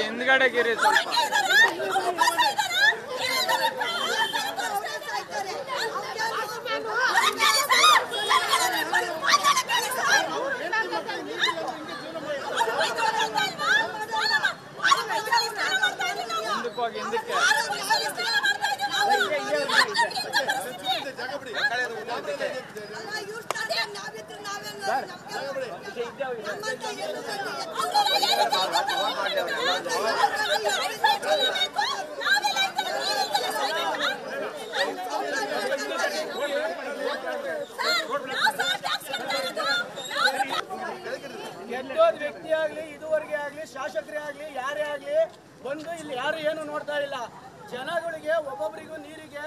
ಹಿಂದ್ಗಡೆಗಿರಿ ಸ್ವಲ್ಪ. ಹಿಂದಕ್ಕೆ ಗೆದ್ದೋದ್ ವ್ಯಕ್ತಿ ಆಗ್ಲಿ ಇದುವರೆಗೆ ಆಗ್ಲಿ ಶಾಸಕರೇ ಆಗ್ಲಿ ಯಾರೇ ಆಗ್ಲಿ ಬಂದು ಇಲ್ಲಿ ಯಾರು ಏನು ನೋಡ್ತಾ ಇಲ್ಲ. ಜನಗಳಿಗೆ ಒಬ್ಬೊಬ್ಬರಿಗೂ ನೀರಿಗೆ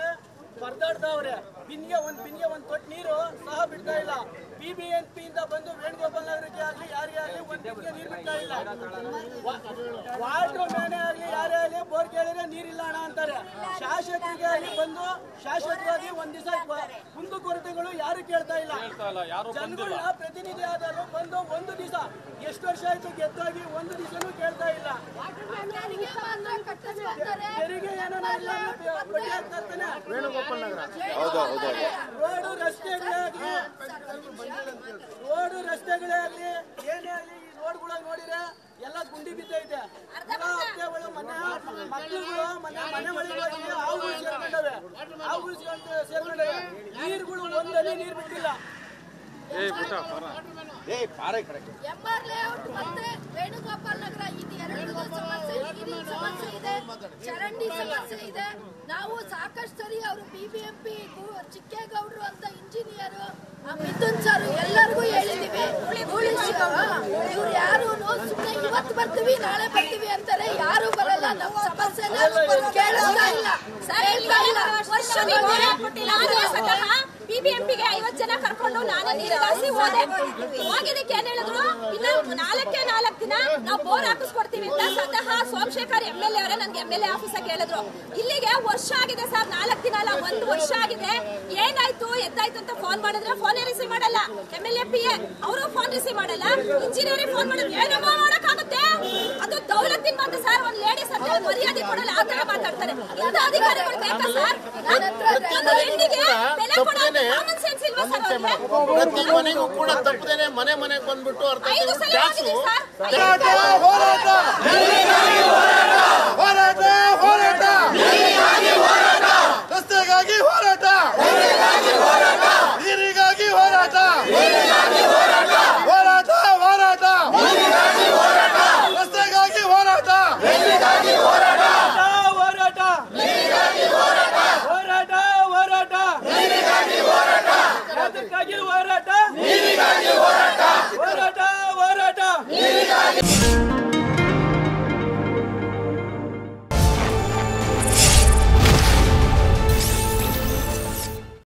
ಪರದಾಡ್ತಾವ್ರೆ. ಬಿನ್ಗೆ ಒಂದ್ ತೊಟ್ಟು ನೀರು ಸಹ ಬಿಡ್ತಾ ಇಲ್ಲ. BBMP ಇಂದ ಬಂದು ವೇಣುಗೋಪಾಲ್ ನಗರಕ್ಕೆ ಆಗ್ಲಿ ಯಾರೇ ಆಗ್ಲಿ ಒಂದ್ ಬಿನ್ಗೆ ನೀರು ಬಿಡ್ತಾ ಇಲ್ಲ. ವಾಟರ್ ಮ್ಯಾನೇ ಆಗ್ಲಿ ಯಾರೇ ಆಗ್ಲಿ ಬೋರ್ ಕೇಳಿದ್ರೆ ನೀರಿಲ್ಲ ಅಣ್ಣ ಅಂತಾರೆ. ಶಾಸಕರಿಗೆ ಆಗಿ ಬಂದು ಶಾಸಕರಾಗಿ ಒಂದ್ ದಿವಸ ಕುಂದು ಕೊರತೆಗಳು ಯಾರು ಕೇಳ್ತಾ ಇಲ್ಲ. ಜನಗಳ ಪ್ರತಿನಿಧಿ ಆದರೂ ಬಂದು ಒಂದು ದಿವಸ ಎಷ್ಟು ವರ್ಷ ಆಯ್ತು ಗೆದ್ದಾಗಿ ಒಂದು ದಿವಸನೂ ಕೇಳ್ತಾ ಇಲ್ಲ. ತೆರಿಗೆ ಏನೋ ಇಲ್ಲ ಬಡ್ಡಿ ಆಗ್ತಾ ಇರ್ತಾನೆ. ರೋಡು ರಸ್ತೆಗಳೇ ಆಗ್ಲಿ ಏನೇ ಆಗ್ಲಿ ಈ ರೋಡ್ಗಳಾಗ ನೋಡಿದ್ರೆ ಎಲ್ಲ ಗುಂಡಿ ಬಿದ್ದೈತೆ. ಹತ್ತೆಗಳು ಮಕ್ಕಳುಗಳು ಮನೆ ಮಳೆಗಾಗಿ ಹಾವುಗಳು ಸೇರ್ಕೊಂಡವೆ. ಸೇರ್ಕೊಂಡವೆ ನೀರುಗಳು ಒಂದಲ್ಲಿ ನೀರು ಬಿಟ್ಟಿಲ್ಲ. ಮತ್ತೆ ವೇಣುಗೋಪಾಲ್ ನಗರ ಇದು ಎರಡು ಸಮಸ್ಯೆ ಇದೆ. ಚರಂಡಿ ಸಮಸ್ಯೆ ಇದೆ. ನಾವು ಸಾಕಷ್ಟು ಸರಿ ಅವರು BBMP ಚಿಕ್ಕೇಗೌಡರು ಅಂತ ಇಂಜಿನಿಯರ್ ಮಿಥುನ್ ಸರ್ ಎಲ್ಲರಿಗೂ ಹೇಳಿದೀವಿ. ಇವ್ರು ಯಾರು ಸುಮ್ಮನೆ ಇವತ್ತು ಬರ್ತೀವಿ ನಾಳೆ ಬರ್ತೀವಿ ಅಂತಾರೆ. ಯಾರು ಬರಲ್ಲ. ನಮ್ಮ ಸಮಸ್ಯೆ ಕೇಳ್ತಾ ಇಲ್ಲ. BBMPಗೆ 50 ಜನ ಕರ್ಕೊಂಡು ನಾನು ನೀರಾಸಿ ಹೋದೆ. ಹೋಗಿದ್ದಕ್ಕೆ ಏನ್ ಹೇಳಿದ್ರು, ಇನ್ನ 4 ದಿನ ನಾವು ಬೋರ್ ಹಾಕಿಸ್ಕೊಡ್ತೀವಿ ಅಂತ ಸ್ವತಃ ಸೋಮಶೇಖರ್ MLA ಅವರೇ ನನ್ಗೆ MLA ಆಫೀಸಾಗ ಹೇಳಿದ್ರು. ಇಲ್ಲಿಗೆ ವರ್ಷ ಆಗಿದೆ ಸರ್, 4 ದಿನ ಅಲ್ಲ 1 ವರ್ಷ ಆಗಿದೆ. ಏನಾಯ್ತು ಎದ್ದಾಯ್ತು ಅಂತ ಫೋನ್ ಮಾಡಿದ್ರೆ ಫೋನೇ ರಿಸೀವ್ ಮಾಡಲ್ಲ. MLA PA ಅವರು ಫೋನ್ ರಿಸೀವ್ ಮಾಡಲ್ಲ. ಇಂಜಿನಿಯರಿಗೆ ಫೋನ್ ಮಾಡಿದ್ರೆ ಏನೋ ಮಾಡಕ್ಕಾಗುತ್ತೆ. ಅದು ದೌಲತ್ತಿನ ಮಾತು ಸರ್. ಒಂದ್ ಲೇಡೀಸ್ ಅಂತ ಮರ್ಯಾದೆ ಕೊಡಲ್ಲ, ಆ ತರ ಮಾತಾಡ್ತಾರೆ. ಇಂಥ ಅಧಿಕಾರಿಗಳು ಬೇಕಾ ಸರ್? ಪ್ರತಿ ಮನೆಗೂ ಕೂಡ ತಪ್ಪದೇನೆ ಮನೆಗೆ ಬಂದ್ಬಿಟ್ಟು ರಸ್ತೆಗಾಗಿ ಹೋರಾಟ